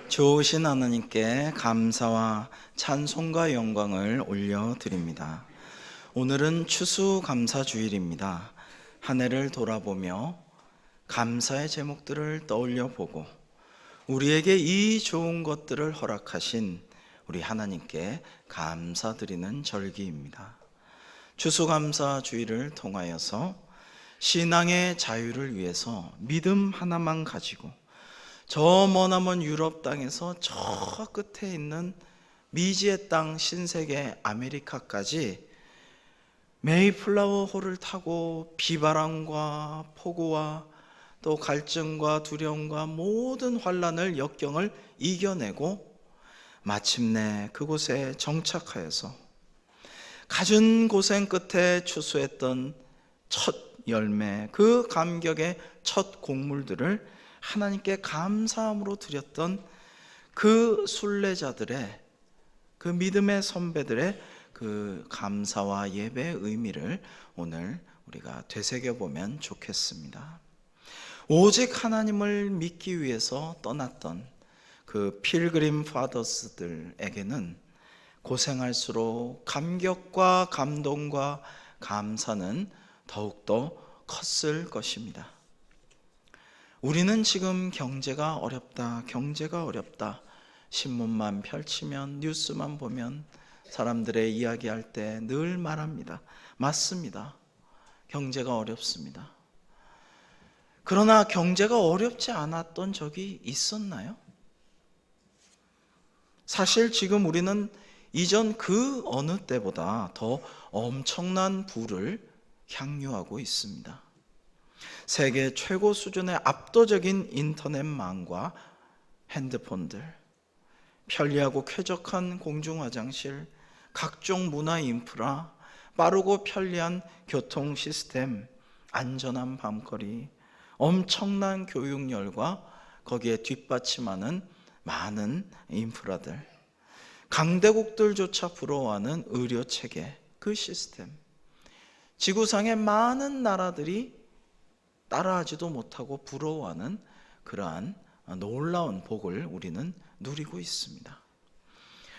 좋으신 하나님께 감사와 찬송과 영광을 올려드립니다. 오늘은 추수감사주일입니다. 한 해를 돌아보며 감사의 제목들을 떠올려보고 우리에게 이 좋은 것들을 허락하신 우리 하나님께 감사드리는 절기입니다. 추수감사주일을 통하여서 신앙의 자유를 위해서 믿음 하나만 가지고 저 머나먼 유럽 땅에서 저 끝에 있는 미지의 땅 신세계 아메리카까지 메이플라워 호를 타고 비바람과 폭우와 또 갈증과 두려움과 모든 환난을 역경을 이겨내고 마침내 그곳에 정착하여서 갖은 고생 끝에 추수했던 첫 열매, 그 감격의 첫 곡물들을 하나님께 감사함으로 드렸던 그 순례자들의, 그 믿음의 선배들의 그 감사와 예배의 의미를 오늘 우리가 되새겨보면 좋겠습니다. 오직 하나님을 믿기 위해서 떠났던 그 필그림 파더스들에게는 고생할수록 감격과 감동과 감사는 더욱더 컸을 것입니다. 우리는 지금 경제가 어렵다, 신문만 펼치면, 뉴스만 보면 사람들의 이야기할 때 늘 말합니다. 맞습니다. 경제가 어렵습니다. 그러나 경제가 어렵지 않았던 적이 있었나요? 사실 지금 우리는 이전 그 어느 때보다 더 엄청난 부를 향유하고 있습니다. 세계 최고 수준의 압도적인 인터넷망과 핸드폰들, 편리하고 쾌적한 공중화장실, 각종 문화 인프라, 빠르고 편리한 교통 시스템, 안전한 밤거리, 엄청난 교육열과 거기에 뒷받침하는 많은 인프라들, 강대국들조차 부러워하는 의료체계, 그 시스템, 지구상의 많은 나라들이 따라하지도 못하고 부러워하는 그러한 놀라운 복을 우리는 누리고 있습니다.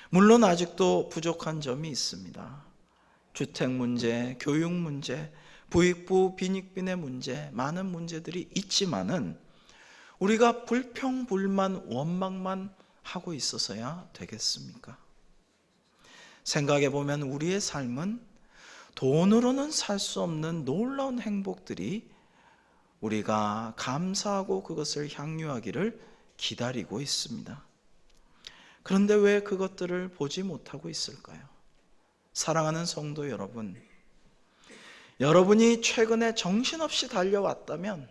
물론 아직도 부족한 점이 있습니다. 주택 문제, 교육 문제, 부익부 빈익빈의 문제, 많은 문제들이 있지만은 우리가 불평불만 원망만 하고 있어서야 되겠습니까? 생각해 보면 우리의 삶은 돈으로는 살 수 없는 놀라운 행복들이 우리가 감사하고 그것을 향유하기를 기다리고 있습니다. 그런데 왜 그것들을 보지 못하고 있을까요? 사랑하는 성도 여러분, 여러분이 최근에 정신없이 달려왔다면,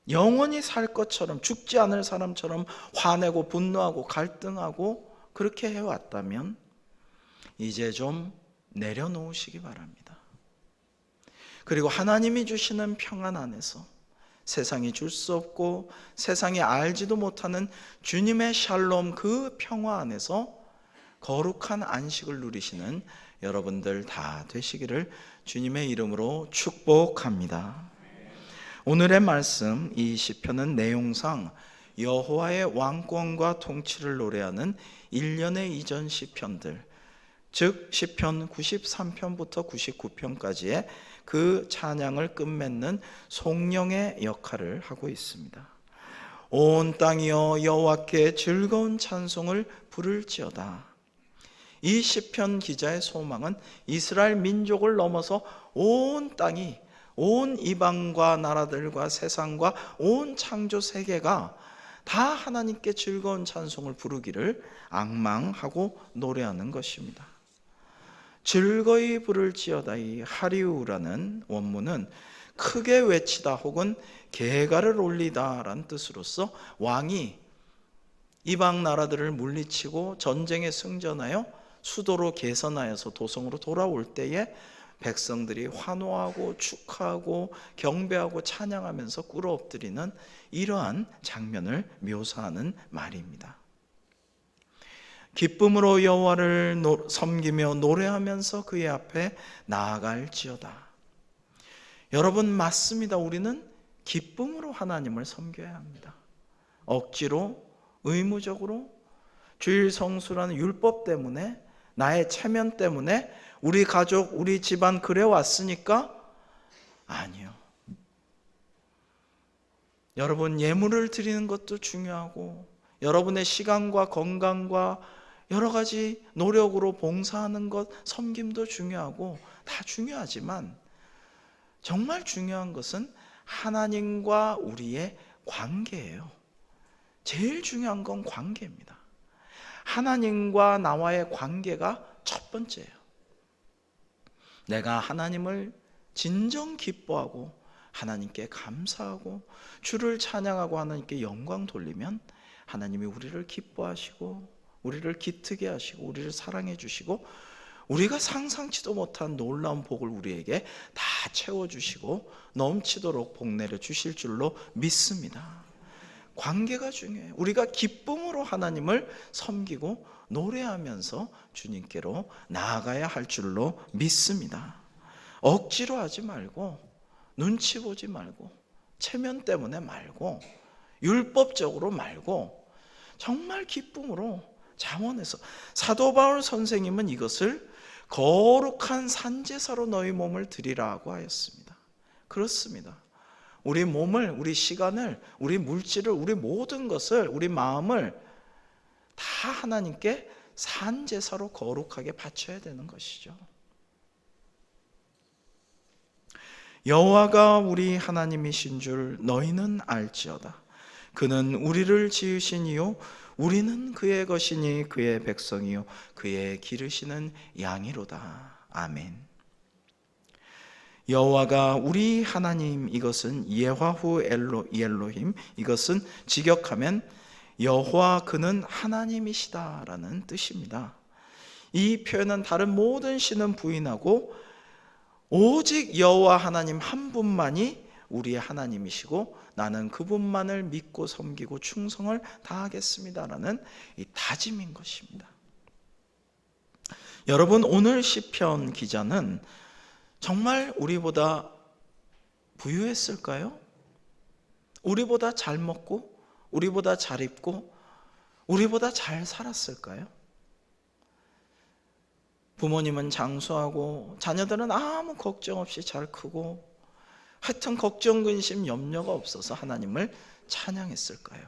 영원히 살 것처럼, 죽지 않을 사람처럼 화내고 분노하고 갈등하고 그렇게 해왔다면 이제 좀 내려놓으시기 바랍니다. 그리고 하나님이 주시는 평안 안에서 세상이 줄 수 없고 세상이 알지도 못하는 주님의 샬롬, 그 평화 안에서 거룩한 안식을 누리시는 여러분들 다 되시기를 주님의 이름으로 축복합니다. 오늘의 말씀, 이 시편은 내용상 여호와의 왕권과 통치를 노래하는 일련의 이전 시편들, 즉 시편 93편부터 99편까지의 그 찬양을 끝맺는 송령의 역할을 하고 있습니다. 온 땅이여 여호와께 즐거운 찬송을 부를지어다. 이 시편 기자의 소망은 이스라엘 민족을 넘어서 온 땅이, 온 이방과 나라들과 세상과 온 창조 세계가 다 하나님께 즐거운 찬송을 부르기를 앙망하고 노래하는 것입니다. 즐거이 부를지어다, 이 하리우라는 원문은 크게 외치다 혹은 계가를 올리다 라는 뜻으로서 왕이 이방 나라들을 물리치고 전쟁에 승전하여 수도로 개선하여서 도성으로 돌아올 때에 백성들이 환호하고 축하하고 경배하고 찬양하면서 꿇어 엎드리는 이러한 장면을 묘사하는 말입니다. 기쁨으로 여호와를 섬기며 노래하면서 그의 앞에 나아갈지어다. 여러분, 맞습니다. 우리는 기쁨으로 하나님을 섬겨야 합니다. 억지로 의무적으로 주일 성수라는 율법 때문에, 나의 체면 때문에 우리 가족, 우리 집안 그래 왔으니까? 아니요. 여러분, 예물을 드리는 것도 중요하고 여러분의 시간과 건강과 여러 가지 노력으로 봉사하는 것, 섬김도 중요하고 다 중요하지만 정말 중요한 것은 하나님과 우리의 관계예요. 제일 중요한 건 관계입니다. 하나님과 나와의 관계가 첫 번째예요. 내가 하나님을 진정 기뻐하고 하나님께 감사하고 주를 찬양하고 하나님께 영광 돌리면 하나님이 우리를 기뻐하시고 우리를 기특게 하시고 우리를 사랑해 주시고 우리가 상상치도 못한 놀라운 복을 우리에게 다 채워주시고 넘치도록 복 내려 주실 줄로 믿습니다. 관계가 중요해요. 우리가 기쁨으로 하나님을 섬기고 노래하면서 주님께로 나아가야 할 줄로 믿습니다. 억지로 하지 말고 눈치 보지 말고 체면 때문에 말고 율법적으로 말고 정말 기쁨으로 잠언에서 사도 바울 선생님은 이것을 거룩한 산제사로 너희 몸을 드리라고 하였습니다. 그렇습니다. 우리 몸을, 우리 시간을, 우리 물질을, 우리 모든 것을, 우리 마음을 다 하나님께 산제사로 거룩하게 바쳐야 되는 것이죠. 여호와가 우리 하나님이신 줄 너희는 알지어다. 그는 우리를 지으신 이요 우리는 그의 것이니 그의 백성이요 그의 기르시는 양이로다. 아멘. 여호와가 우리 하나님, 이것은 예화후 엘로힘, 이것은 직역하면 여호와 그는 하나님이시다라는 뜻입니다. 이 표현은 다른 모든 신은 부인하고 오직 여호와 하나님 한 분만이 우리의 하나님이시고 나는 그분만을 믿고 섬기고 충성을 다하겠습니다라는 이 다짐인 것입니다. 여러분, 오늘 시편 기자는 정말 우리보다 부유했을까요? 우리보다 잘 먹고 우리보다 잘 입고 우리보다 잘 살았을까요? 부모님은 장수하고 자녀들은 아무 걱정 없이 잘 크고 하여튼 걱정, 근심, 염려가 없어서 하나님을 찬양했을까요?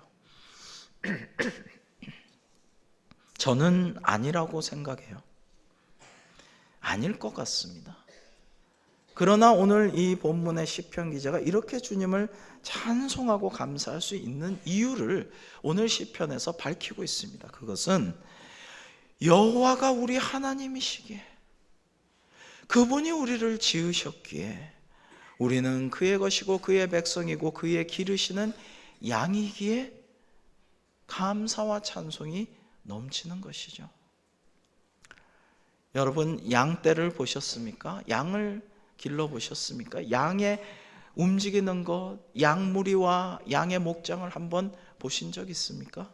저는 아니라고 생각해요. 아닐 것 같습니다. 그러나 오늘 이 본문의 시편 기자가 이렇게 주님을 찬송하고 감사할 수 있는 이유를 오늘 시편에서 밝히고 있습니다. 그것은 여호와가 우리 하나님이시기에, 그분이 우리를 지으셨기에, 우리는 그의 것이고 그의 백성이고 그의 기르시는 양이기에 감사와 찬송이 넘치는 것이죠. 여러분, 양떼를 보셨습니까? 양을 길러보셨습니까? 양의 움직이는 것, 양무리와 양의 목장을 한번 보신 적 있습니까?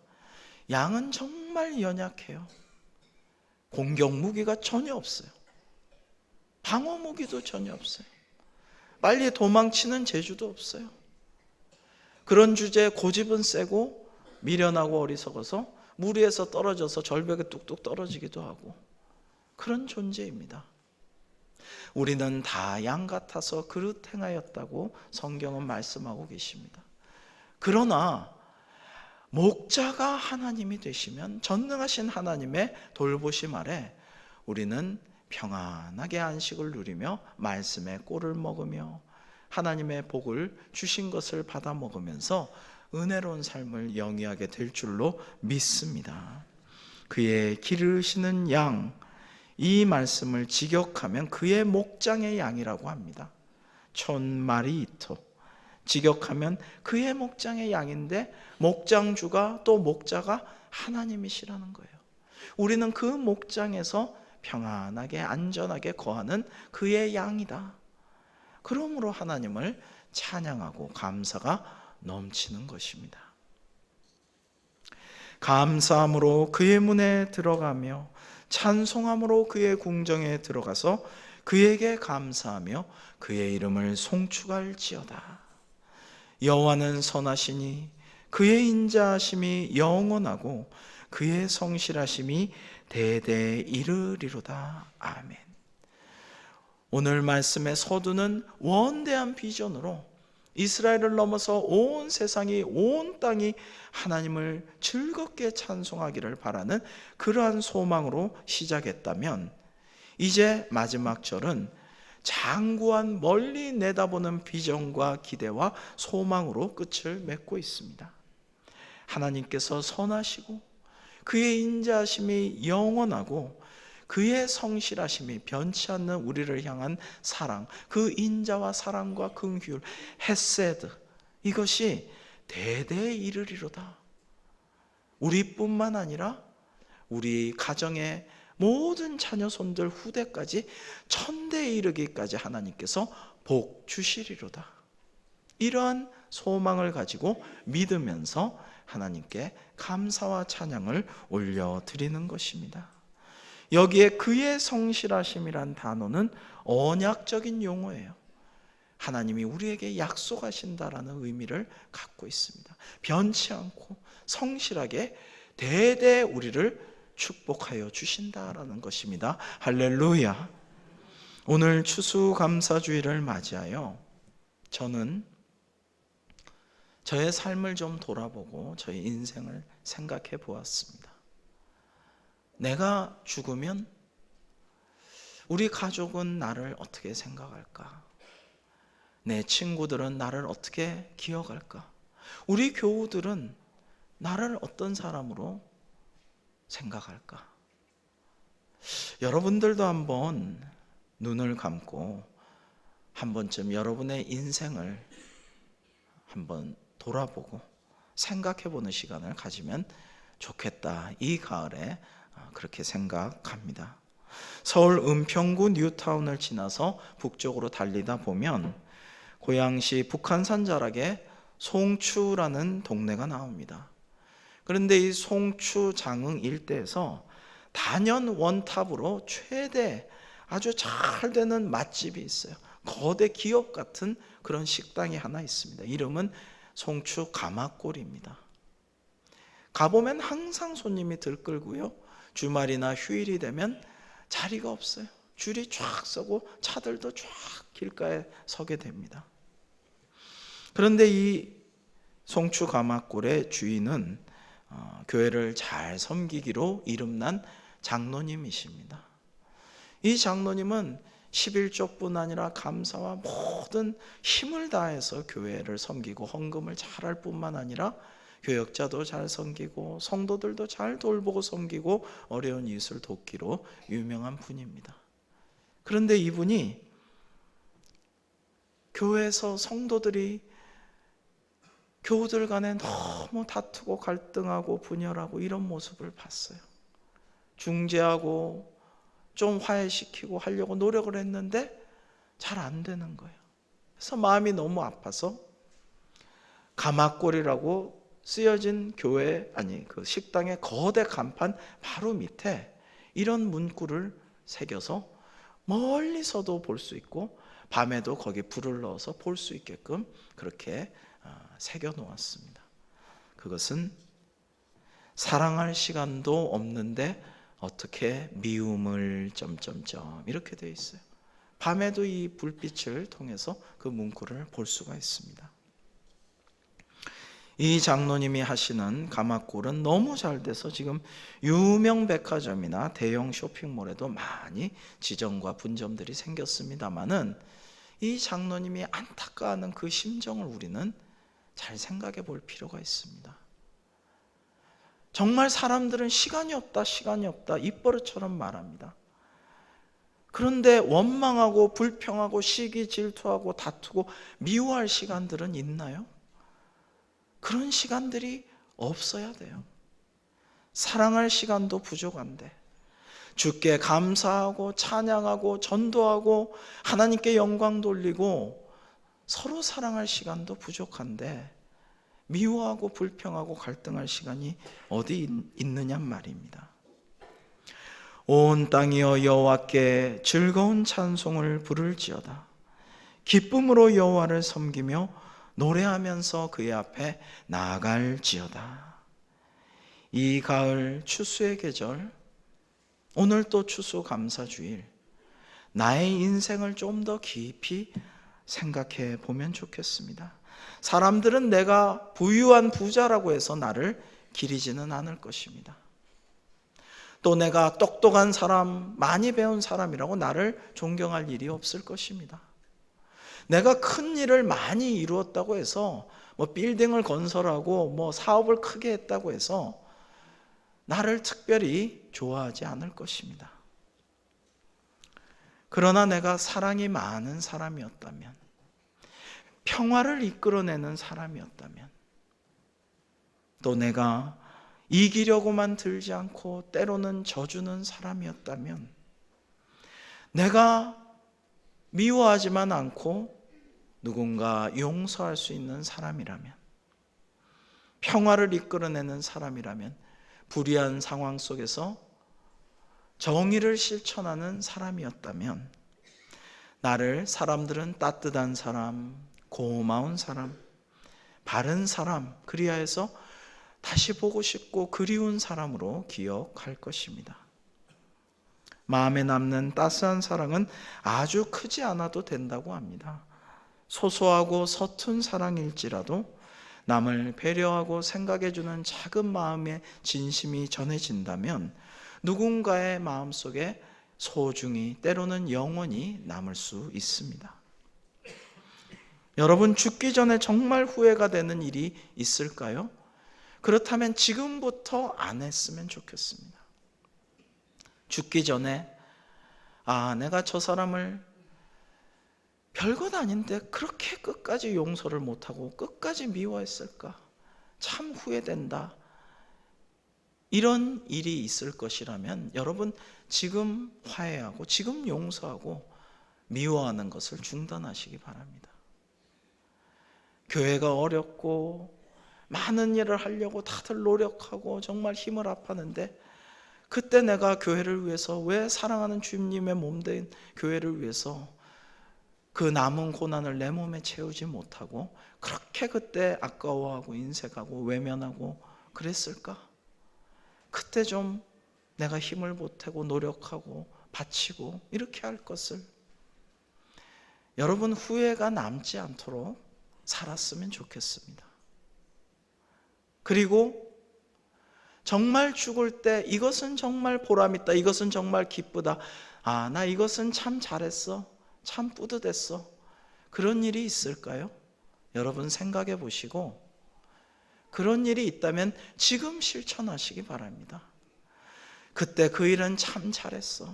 양은 정말 연약해요. 공격 무기가 전혀 없어요. 방어 무기도 전혀 없어요. 빨리 도망치는 재주도 없어요. 그런 주제에 고집은 세고 미련하고 어리석어서 무리에서 떨어져서 절벽에 뚝뚝 떨어지기도 하고 그런 존재입니다. 우리는 다 양 같아서 그릇 행하였다고 성경은 말씀하고 계십니다. 그러나 목자가 하나님이 되시면 전능하신 하나님의 돌보심 아래 우리는 평안하게 안식을 누리며 말씀의 꼴을 먹으며 하나님의 복을 주신 것을 받아 먹으면서 은혜로운 삶을 영위하게 될 줄로 믿습니다. 그의 기르시는 양, 이 말씀을 직역하면 그의 목장의 양이라고 합니다. 촌마리이토, 직역하면 그의 목장의 양인데 목장주가 또 목자가 하나님이시라는 거예요. 우리는 그 목장에서 평안하게 안전하게 거하는 그의 양이다. 그러므로 하나님을 찬양하고 감사가 넘치는 것입니다. 감사함으로 그의 문에 들어가며 찬송함으로 그의 궁정에 들어가서 그에게 감사하며 그의 이름을 송축할지어다. 여호와는 선하시니 그의 인자하심이 영원하고 그의 성실하심이 대대에 이르리로다. 아멘. 오늘 말씀의 서두는 원대한 비전으로 이스라엘을 넘어서 온 세상이, 온 땅이 하나님을 즐겁게 찬송하기를 바라는 그러한 소망으로 시작했다면, 이제 마지막 절은 장구한 멀리 내다보는 비전과 기대와 소망으로 끝을 맺고 있습니다. 하나님께서 선하시고 그의 인자하심이 영원하고 그의 성실하심이 변치 않는 우리를 향한 사랑, 그 인자와 사랑과 긍휼, 헤세드, 이것이 대대에 이르리로다. 우리뿐만 아니라 우리 가정의 모든 자녀손들 후대까지 천대에 이르기까지 하나님께서 복 주시리로다. 이러한 소망을 가지고 믿으면서 하나님께 감사와 찬양을 올려드리는 것입니다. 여기에 그의 성실하심이란 단어는 언약적인 용어예요. 하나님이 우리에게 약속하신다라는 의미를 갖고 있습니다. 변치 않고 성실하게 대대 우리를 축복하여 주신다라는 것입니다. 할렐루야. 오늘 추수감사주일을 맞이하여 저는 저의 삶을 좀 돌아보고 저의 인생을 생각해 보았습니다. 내가 죽으면 우리 가족은 나를 어떻게 생각할까? 내 친구들은 나를 어떻게 기억할까? 우리 교우들은 나를 어떤 사람으로 생각할까? 여러분들도 한번 눈을 감고 한 번쯤 여러분의 인생을 한번 돌아보고 생각해 보는 시간을 가지면 좋겠다. 이 가을에 그렇게 생각합니다. 서울 은평구 뉴타운을 지나서 북쪽으로 달리다 보면 고양시 북한산 자락에 송추라는 동네가 나옵니다. 그런데 이 송추 장흥 일대에서 단연 원탑으로 최대 아주 잘 되는 맛집이 있어요. 거대 기업 같은 그런 식당이 하나 있습니다. 이름은 송추 가마골입니다. 가보면 항상 손님이 들끓고요. 주말이나 휴일이 되면 자리가 없어요. 줄이 쫙 서고 차들도 쫙 길가에 서게 됩니다. 그런데 이 송추 가마골의 주인은 교회를 잘 섬기기로 이름난 장로님이십니다. 이 장로님은 11조뿐 아니라 감사와 모든 힘을 다해서 교회를 섬기고 헌금을 잘할 뿐만 아니라 교역자도 잘 섬기고 성도들도 잘 돌보고 섬기고 어려운 이웃을 돕기로 유명한 분입니다. 그런데 이분이 교회에서 성도들이 교우들 간에 너무 다투고 갈등하고 분열하고 이런 모습을 봤어요. 중재하고 좀 화해시키고 하려고 노력을 했는데 잘 안 되는 거예요. 그래서 마음이 너무 아파서 가마골이라고 쓰여진 교회, 그 식당의 거대 간판 바로 밑에 이런 문구를 새겨서 멀리서도 볼 수 있고 밤에도 거기 불을 넣어서 볼 수 있게끔 그렇게 새겨 놓았습니다. 그것은 사랑할 시간도 없는데 어떻게 미움을 이렇게 되어 있어요. 밤에도 이 불빛을 통해서 그 문구를 볼 수가 있습니다. 이 장로님이 하시는 가마골은 너무 잘 돼서 지금 유명 백화점이나 대형 쇼핑몰에도 많이 지점과 분점들이 생겼습니다마는 이 장로님이 안타까워하는 그 심정을 우리는 잘 생각해 볼 필요가 있습니다. 정말 사람들은 시간이 없다 입버릇처럼 말합니다. 그런데 원망하고 불평하고 시기 질투하고 다투고 미워할 시간들은 있나요? 그런 시간들이 없어야 돼요. 사랑할 시간도 부족한데 주께 감사하고 찬양하고 전도하고 하나님께 영광 돌리고 서로 사랑할 시간도 부족한데 미워하고 불평하고 갈등할 시간이 어디 있느냐 말입니다. 온 땅이여 여호와께 즐거운 찬송을 부를지어다. 기쁨으로 여호와를 섬기며 노래하면서 그의 앞에 나아갈지어다. 이 가을 추수의 계절, 오늘 또 추수감사주일, 나의 인생을 좀 더 깊이 생각해 보면 좋겠습니다. 사람들은 내가 부유한 부자라고 해서 나를 기리지는 않을 것입니다. 또 내가 똑똑한 사람, 많이 배운 사람이라고 나를 존경할 일이 없을 것입니다. 내가 큰 일을 많이 이루었다고 해서 빌딩을 건설하고 사업을 크게 했다고 해서 나를 특별히 좋아하지 않을 것입니다. 그러나 내가 사랑이 많은 사람이었다면, 평화를 이끌어내는 사람이었다면, 또 내가 이기려고만 들지 않고 때로는 져주는 사람이었다면, 내가 미워하지만 않고 누군가 용서할 수 있는 사람이라면, 평화를 이끌어내는 사람이라면, 불의한 상황 속에서 정의를 실천하는 사람이었다면, 나를 사람들은 따뜻한 사람, 고마운 사람, 바른 사람, 그리하여서 다시 보고 싶고 그리운 사람으로 기억할 것입니다. 마음에 남는 따스한 사랑은 아주 크지 않아도 된다고 합니다. 소소하고 서툰 사랑일지라도 남을 배려하고 생각해주는 작은 마음의 진심이 전해진다면 누군가의 마음속에 소중히, 때로는 영원히 남을 수 있습니다. 여러분, 죽기 전에 정말 후회가 되는 일이 있을까요? 그렇다면 지금부터 안 했으면 좋겠습니다. 죽기 전에 내가 저 사람을 별것 아닌데 그렇게 끝까지 용서를 못하고 끝까지 미워했을까? 참 후회된다. 이런 일이 있을 것이라면 여러분, 지금 화해하고 지금 용서하고 미워하는 것을 중단하시기 바랍니다. 교회가 어렵고 많은 일을 하려고 다들 노력하고 정말 힘을 합하는데, 그때 내가 교회를 위해서, 왜 사랑하는 주님의 몸된 교회를 위해서 그 남은 고난을 내 몸에 채우지 못하고 그렇게 그때 아까워하고 인색하고 외면하고 그랬을까? 그때 좀 내가 힘을 보태고 노력하고 바치고 이렇게 할 것을, 여러분, 후회가 남지 않도록 살았으면 좋겠습니다. 그리고 정말 죽을 때 이것은 정말 보람있다, 이것은 정말 기쁘다, 나 이것은 참 잘했어, 참 뿌듯했어, 그런 일이 있을까요? 여러분 생각해 보시고, 그런 일이 있다면 지금 실천하시기 바랍니다. 그때 그 일은 참 잘했어,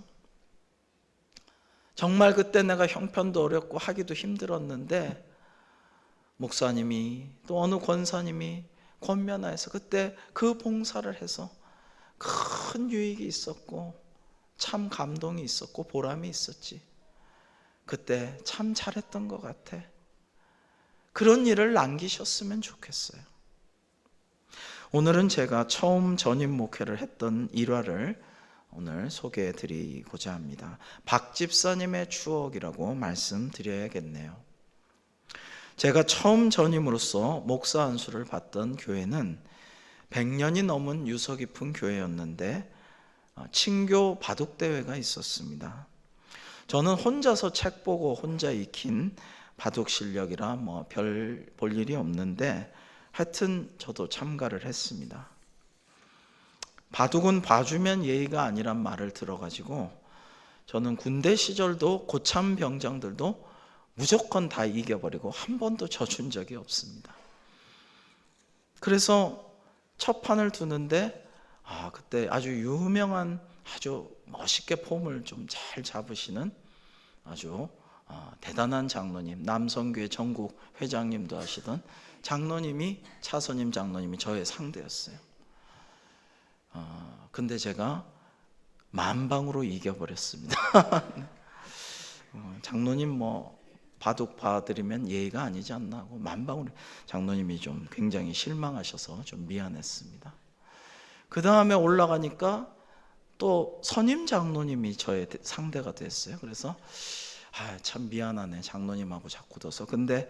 정말 그때 내가 형편도 어렵고 하기도 힘들었는데 목사님이 또 어느 권사님이 권면하여서 그때 그 봉사를 해서 큰 유익이 있었고 참 감동이 있었고 보람이 있었지, 그때 참 잘했던 것 같아. 그런 일을 남기셨으면 좋겠어요. 오늘은 제가 처음 전임 목회를 했던 일화를 오늘 소개해 드리고자 합니다. 박 집사님의 추억이라고 말씀드려야겠네요. 제가 처음 전임으로서 목사 안수를 받던 교회는 100년이 넘은 유서 깊은 교회였는데 친교 바둑대회가 있었습니다. 저는 혼자서 책 보고 혼자 익힌 바둑 실력이라 별 볼 일이 없는데 하여튼 저도 참가를 했습니다. 바둑은 봐주면 예의가 아니란 말을 들어가지고 저는 군대 시절도 고참 병장들도 무조건 다 이겨버리고 한 번도 져준 적이 없습니다. 그래서 첫 판을 두는데 그때 아주 유명한, 아주 멋있게 폼을 좀 잘 잡으시는 아주 대단한 장로님, 남성교회 전국 회장님도 하시던 장로님이, 차선임 장로님이 저의 상대였어요. 근데 제가 만방으로 이겨버렸습니다. 장로님 바둑 봐드리면 예의가 아니지 않나 하고 만방으로, 장로님이 좀 굉장히 실망하셔서 좀 미안했습니다. 그 다음에 올라가니까 또 선임 장로님이 저의 상대가 됐어요. 그래서 참 미안하네, 장로님하고 자꾸 둬서. 근데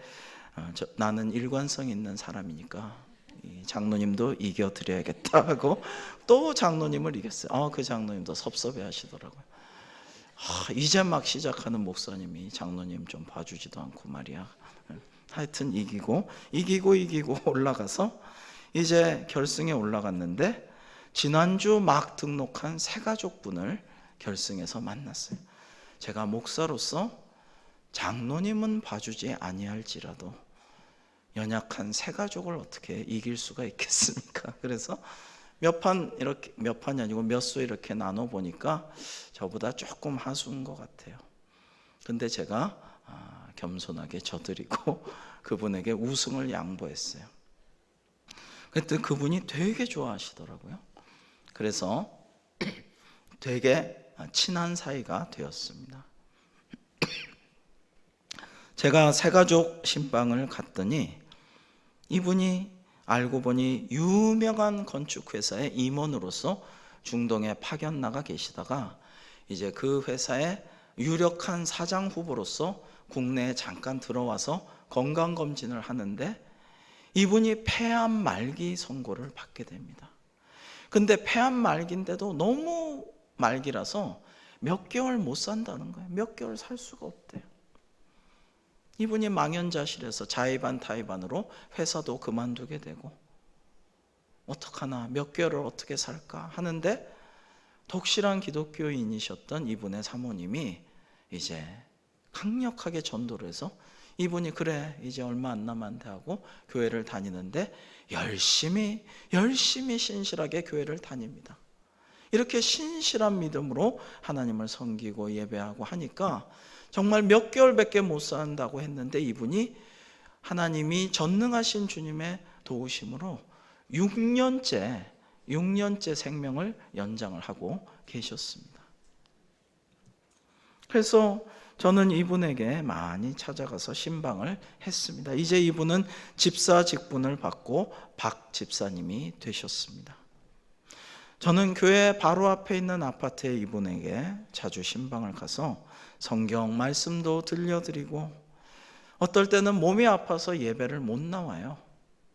나는 일관성 있는 사람이니까 이 장로님도 이겨드려야겠다 하고 또 장로님을 이겼어요. 그 장로님도 섭섭해 하시더라고요. 이제 막 시작하는 목사님이 장로님 좀 봐주지도 않고 말이야. 하여튼 이기고 올라가서 이제 결승에 올라갔는데, 지난주 막 등록한 새가족분을 결승에서 만났어요. 제가 목사로서 장로님은 봐주지 아니할지라도 연약한 새가족을 어떻게 이길 수가 있겠습니까? 그래서 몇 판이 아니고 몇 수 이렇게 나눠 보니까 저보다 조금 하수인 것 같아요. 근데 제가 겸손하게 져드리고 그분에게 우승을 양보했어요. 그때 그분이 되게 좋아하시더라고요. 그래서 되게 친한 사이가 되었습니다. 제가 새가족 신방을 갔더니 이분이 알고 보니 유명한 건축회사의 임원으로서 중동에 파견 나가 계시다가 이제 그 회사의 유력한 사장 후보로서 국내에 잠깐 들어와서 건강검진을 하는데 이분이 폐암 말기 선고를 받게 됩니다. 근데 폐암 말기인데도 너무 말기라서 몇 개월 못 산다는 거예요. 몇 개월 살 수가 없대요. 이분이 망연자실해서 자의반 타의반으로 회사도 그만두게 되고 어떡하나, 몇 개월을 어떻게 살까 하는데 독실한 기독교인이셨던 이분의 사모님이 이제 강력하게 전도를 해서 이분이 그래 이제 얼마 안 남았는데 하고 교회를 다니는데 열심히 신실하게 교회를 다닙니다. 이렇게 신실한 믿음으로 하나님을 섬기고 예배하고 하니까 정말 몇 개월밖에 못 산다고 했는데 이분이 하나님이 전능하신 주님의 도우심으로 6년째 생명을 연장을 하고 계셨습니다. 그래서 저는 이분에게 많이 찾아가서 신방을 했습니다. 이제 이분은 집사 직분을 받고 박 집사님이 되셨습니다. 저는 교회 바로 앞에 있는 아파트에 이분에게 자주 신방을 가서 성경 말씀도 들려드리고 어떨 때는 몸이 아파서 예배를 못 나와요.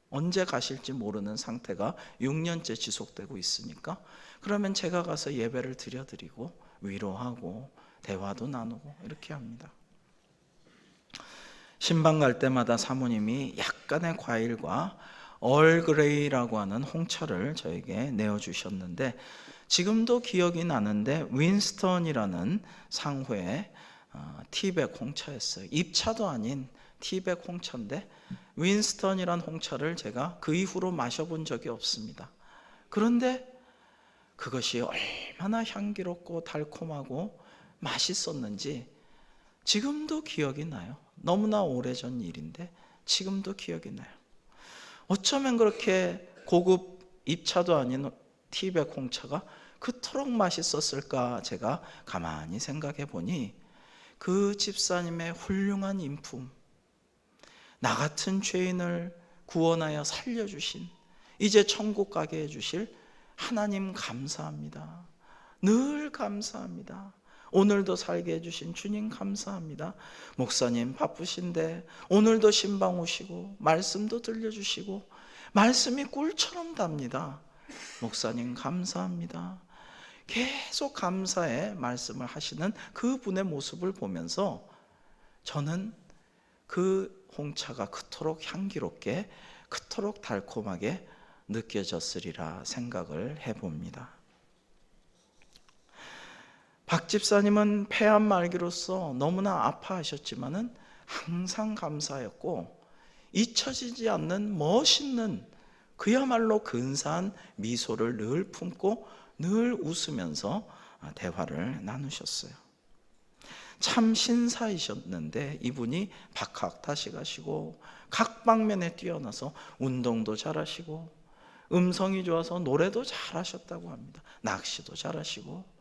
언제 가실지 모르는 상태가 6년째 지속되고 있으니까 그러면 제가 가서 예배를 드려드리고 위로하고 대화도 나누고 이렇게 합니다. 신방 갈 때마다 사모님이 약간의 과일과 얼그레이라고 하는 홍차를 저에게 내어주셨는데 지금도 기억이 나는데 윈스턴이라는 상회의 티백 홍차였어요. 입차도 아닌 티백 홍차인데 윈스턴이라는 홍차를 제가 그 이후로 마셔본 적이 없습니다. 그런데 그것이 얼마나 향기롭고 달콤하고 맛있었는지 지금도 기억이 나요. 너무나 오래전 일인데 지금도 기억이 나요. 어쩌면 그렇게 고급 입차도 아닌 티백 홍차가 그토록 맛있었을까 제가 가만히 생각해 보니 그 집사님의 훌륭한 인품, 나 같은 죄인을 구원하여 살려주신 이제 천국 가게 해주실 하나님 감사합니다. 늘 감사합니다. 오늘도 살게 해주신 주님 감사합니다. 목사님 바쁘신데 오늘도 신방 오시고 말씀도 들려주시고 말씀이 꿀처럼 답니다. 목사님 감사합니다. 계속 감사의 말씀을 하시는 그분의 모습을 보면서 저는 그 홍차가 그토록 향기롭게 그토록 달콤하게 느껴졌으리라 생각을 해봅니다. 박 집사님은 폐암 말기로서 너무나 아파하셨지만은 항상 감사했고 잊혀지지 않는 멋있는 그야말로 근사한 미소를 늘 품고 늘 웃으면서 대화를 나누셨어요. 참 신사이셨는데 이분이 박학다식하시고 각 방면에 뛰어나서 운동도 잘하시고 음성이 좋아서 노래도 잘하셨다고 합니다. 낚시도 잘하시고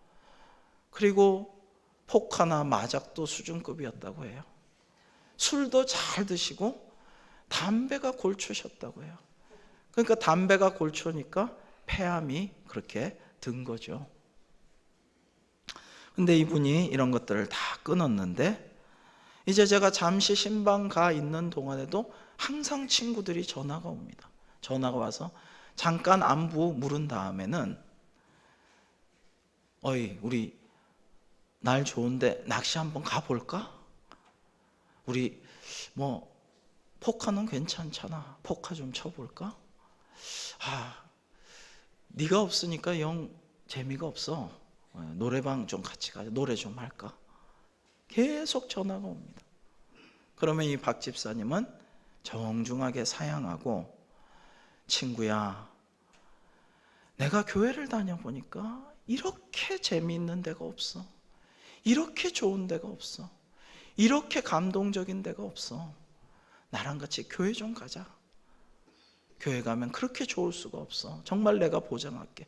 그리고 포카나 마작도 수준급이었다고 해요. 술도 잘 드시고 담배가 골초셨다고 해요. 그러니까 담배가 골초니까 폐암이 그렇게 든 거죠. 근데 이분이 이런 것들을 다 끊었는데 이제 제가 잠시 신방 가 있는 동안에도 항상 친구들이 전화가 옵니다. 전화가 와서 잠깐 안부 물은 다음에는 어이, 우리 날 좋은데 낚시 한번 가볼까? 우리 뭐 포카는 괜찮잖아. 포카 좀 쳐볼까? 네가 없으니까 영 재미가 없어. 노래방 좀 같이 가자. 노래 좀 할까? 계속 전화가 옵니다. 그러면 이 박 집사님은 정중하게 사양하고, 친구야, 내가 교회를 다녀보니까 이렇게 재미있는 데가 없어. 이렇게 좋은 데가 없어. 이렇게 감동적인 데가 없어. 나랑 같이 교회 좀 가자. 교회 가면 그렇게 좋을 수가 없어. 정말 내가 보장할게.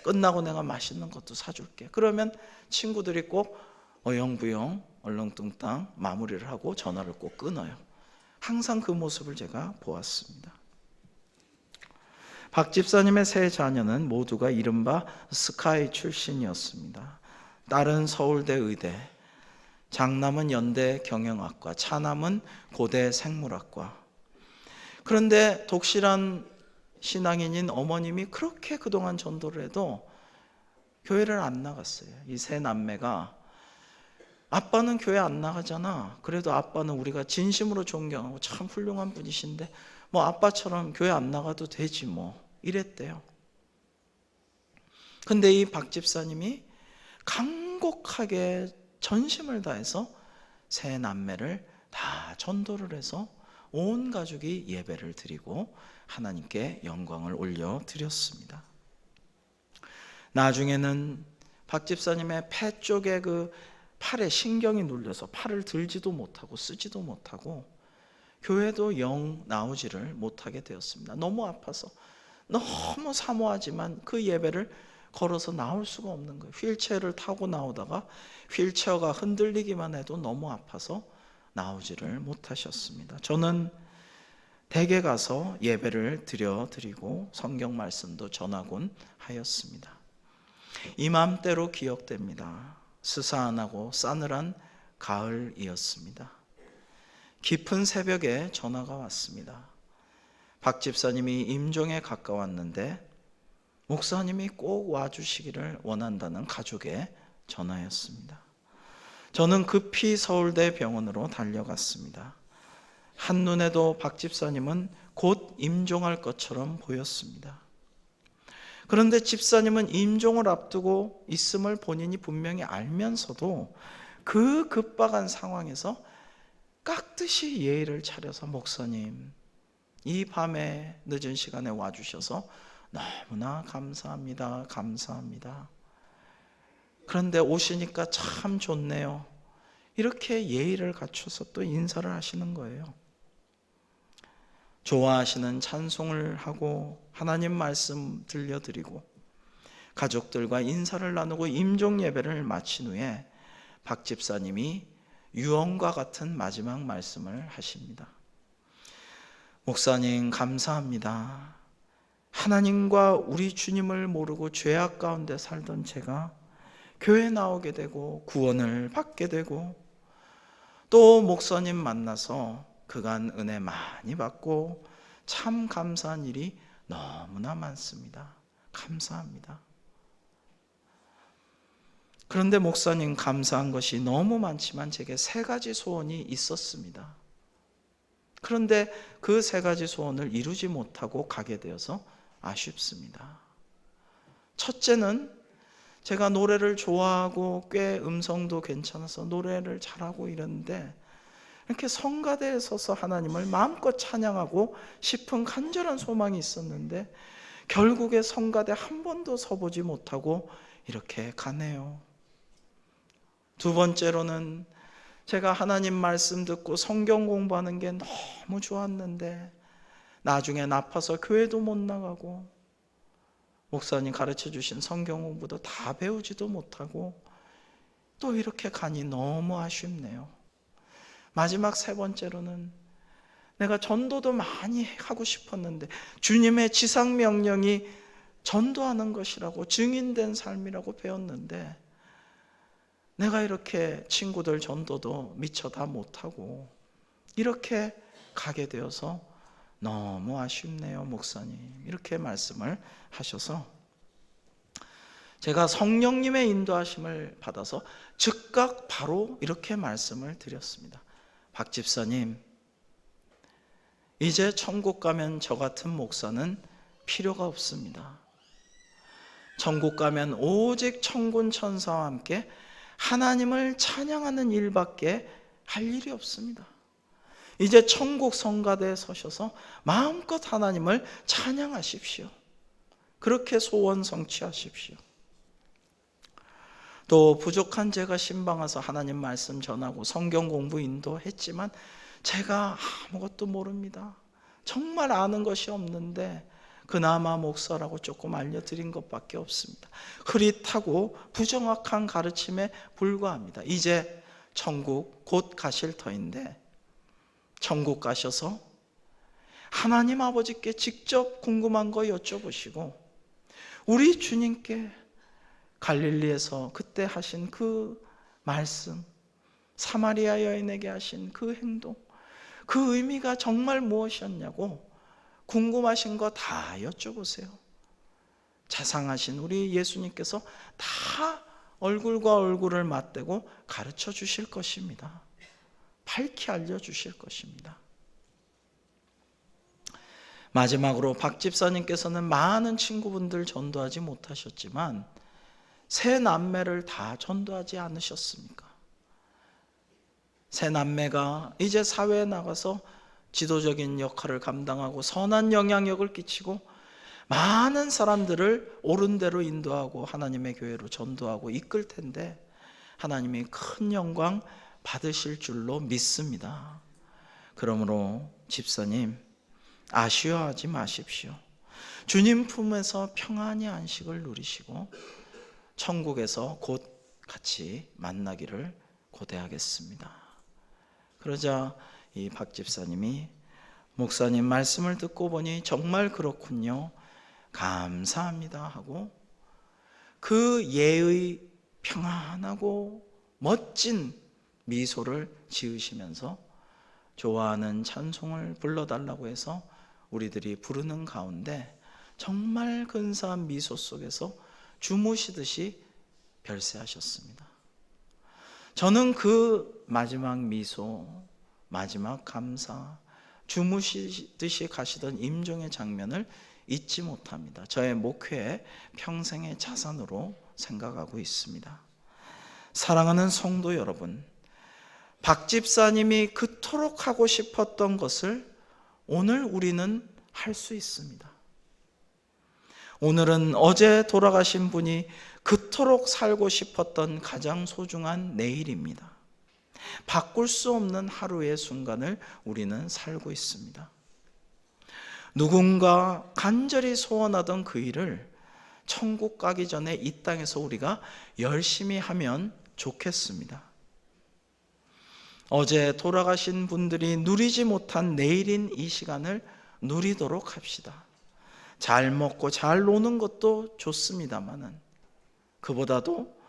끝나고 내가 맛있는 것도 사줄게. 그러면 친구들이 꼭 어영부영 얼렁뚱땅 마무리를 하고 전화를 꼭 끊어요. 항상 그 모습을 제가 보았습니다. 박 집사님의 세 자녀는 모두가 이른바 스카이 출신이었습니다. 딸은 서울대 의대, 장남은 연대 경영학과, 차남은 고대 생물학과. 그런데 독실한 신앙인인 어머님이 그렇게 그동안 전도를 해도 교회를 안 나갔어요. 이 세 남매가, 아빠는 교회 안 나가잖아. 그래도 아빠는 우리가 진심으로 존경하고 참 훌륭한 분이신데 뭐 아빠처럼 교회 안 나가도 되지 뭐, 이랬대요. 근데 이 박 집사님이 간곡하게 전심을 다해서 세 남매를 다 전도를 해서 온 가족이 예배를 드리고 하나님께 영광을 올려드렸습니다. 나중에는 박 집사님의 폐 쪽에 그 팔에 신경이 눌려서 팔을 들지도 못하고 쓰지도 못하고 교회도 영 나오지를 못하게 되었습니다. 너무 아파서, 너무 사모하지만 그 예배를 걸어서 나올 수가 없는 거예요. 휠체어를 타고 나오다가 휠체어가 흔들리기만 해도 너무 아파서 나오지를 못하셨습니다. 저는 댁에 가서 예배를 드리고 성경 말씀도 전하곤 하였습니다. 이맘때로 기억됩니다. 스산하고 싸늘한 가을이었습니다. 깊은 새벽에 전화가 왔습니다. 박 집사님이 임종에 가까웠는데 목사님이 꼭 와주시기를 원한다는 가족의 전화였습니다. 저는 급히 서울대 병원으로 달려갔습니다. 한눈에도 박 집사님은 곧 임종할 것처럼 보였습니다. 그런데 집사님은 임종을 앞두고 있음을 본인이 분명히 알면서도 그 급박한 상황에서 깍듯이 예의를 차려서, 목사님, 이 밤에 늦은 시간에 와주셔서 너무나 감사합니다. 감사합니다. 그런데 오시니까 참 좋네요. 이렇게 예의를 갖춰서 또 인사를 하시는 거예요. 좋아하시는 찬송을 하고 하나님 말씀 들려드리고 가족들과 인사를 나누고 임종 예배를 마친 후에 박 집사님이 유언과 같은 마지막 말씀을 하십니다. 목사님, 감사합니다. 하나님과 우리 주님을 모르고 죄악 가운데 살던 제가 교회 나오게 되고 구원을 받게 되고 또 목사님 만나서 그간 은혜 많이 받고 참 감사한 일이 너무나 많습니다. 감사합니다. 그런데 목사님, 감사한 것이 너무 많지만 제게 세 가지 소원이 있었습니다. 그런데 그 세 가지 소원을 이루지 못하고 가게 되어서 아쉽습니다. 첫째는 제가 노래를 좋아하고 꽤 음성도 괜찮아서 노래를 잘하고 이랬는데 이렇게 성가대에 서서 하나님을 마음껏 찬양하고 싶은 간절한 소망이 있었는데 결국에 성가대 한 번도 서보지 못하고 이렇게 가네요. 두 번째로는 제가 하나님 말씀 듣고 성경 공부하는 게 너무 좋았는데 나중엔 아파서 교회도 못 나가고 목사님 가르쳐 주신 성경 공부도 다 배우지도 못하고 또 이렇게 가니 너무 아쉽네요. 마지막 세 번째로는 내가 전도도 많이 하고 싶었는데 주님의 지상명령이 전도하는 것이라고 증인된 삶이라고 배웠는데 내가 이렇게 친구들 전도도 미처 다 못하고 이렇게 가게 되어서 너무 아쉽네요, 목사님. 이렇게 말씀을 하셔서 제가 성령님의 인도하심을 받아서 즉각 바로 이렇게 말씀을 드렸습니다. 박 집사님, 이제 천국 가면 저 같은 목사는 필요가 없습니다. 천국 가면 오직 천군 천사와 함께 하나님을 찬양하는 일밖에 할 일이 없습니다. 이제 천국 성가대에 서셔서 마음껏 하나님을 찬양하십시오. 그렇게 소원 성취하십시오. 또 부족한 제가 신방와서 하나님 말씀 전하고 성경 공부 인도했지만 제가 아무것도 모릅니다. 정말 아는 것이 없는데 그나마 목사라고 조금 알려드린 것밖에 없습니다. 흐릿하고 부정확한 가르침에 불과합니다. 이제 천국 곧 가실 터인데 천국 가셔서 하나님 아버지께 직접 궁금한 거 여쭤보시고 우리 주님께 갈릴리에서 그때 하신 그 말씀, 사마리아 여인에게 하신 그 행동, 그 의미가 정말 무엇이었냐고 궁금하신 거 다 여쭤보세요. 자상하신 우리 예수님께서 다 얼굴과 얼굴을 맞대고 가르쳐 주실 것입니다. 밝히 알려주실 것입니다. 마지막으로 박 집사님께서는 많은 친구분들 전도하지 못하셨지만 세 남매를 다 전도하지 않으셨습니까? 세 남매가 이제 사회에 나가서 지도적인 역할을 감당하고 선한 영향력을 끼치고 많은 사람들을 옳은 대로 인도하고 하나님의 교회로 전도하고 이끌 텐데 하나님이 큰 영광 받으실 줄로 믿습니다. 그러므로 집사님, 아쉬워하지 마십시오. 주님 품에서 평안히 안식을 누리시고 천국에서 곧 같이 만나기를 고대하겠습니다. 그러자 이 박 집사님이 목사님 말씀을 듣고 보니 정말 그렇군요. 감사합니다 하고 그 예의 평안하고 멋진 미소를 지으시면서 좋아하는 찬송을 불러달라고 해서 우리들이 부르는 가운데 정말 근사한 미소 속에서 주무시듯이 별세하셨습니다. 저는 그 마지막 미소, 마지막 감사, 주무시듯이 가시던 임종의 장면을 잊지 못합니다. 저의 목회의 평생의 자산으로 생각하고 있습니다. 사랑하는 성도 여러분, 박 집사님이 그토록 하고 싶었던 것을 오늘 우리는 할 수 있습니다. 오늘은 어제 돌아가신 분이 그토록 살고 싶었던 가장 소중한 내일입니다. 바꿀 수 없는 하루의 순간을 우리는 살고 있습니다. 누군가 간절히 소원하던 그 일을 천국 가기 전에 이 땅에서 우리가 열심히 하면 좋겠습니다. 어제 돌아가신 분들이 누리지 못한 내일인 이 시간을 누리도록 합시다. 잘 먹고 잘 노는 것도 좋습니다만은 그보다도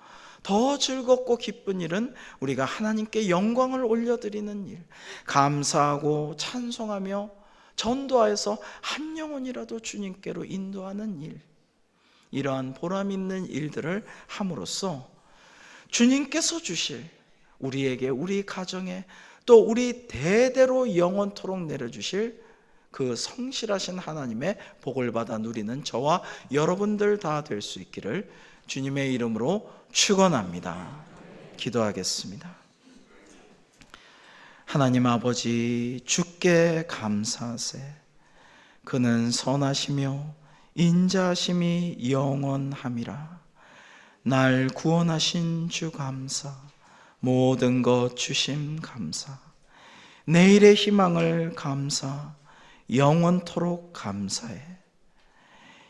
더 즐겁고 기쁜 일은 우리가 하나님께 영광을 올려드리는 일, 감사하고 찬송하며 전도하여서 한 영혼이라도 주님께로 인도하는 일, 이러한 보람 있는 일들을 함으로써 주님께서 주실 우리에게, 우리 가정에, 또 우리 대대로 영원토록 내려주실 그 성실하신 하나님의 복을 받아 누리는 저와 여러분들 다 될 수 있기를 주님의 이름으로 축원합니다. 기도하겠습니다. 하나님 아버지, 주께 감사하세. 그는 선하시며 인자하심이 영원함이라. 날 구원하신 주 감사, 모든 것 주심 감사, 내일의 희망을 감사, 영원토록 감사해.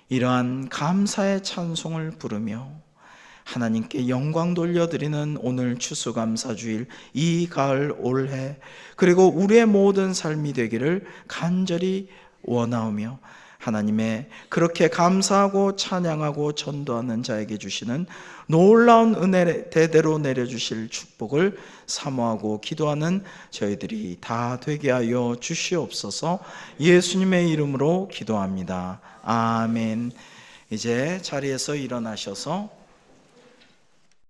이러한 감사의 찬송을 부르며 하나님께 영광 돌려드리는 오늘 추수감사주일, 이 가을 올해, 그리고 우리의 모든 삶이 되기를 간절히 원하오며 하나님의 그렇게 감사하고 찬양하고 전도하는 자에게 주시는 놀라운 은혜 대대로 내려주실 축복을 사모하고 기도하는 저희들이 다 되게 하여 주시옵소서. 예수님의 이름으로 기도합니다. 아멘. 이제 자리에서 일어나셔서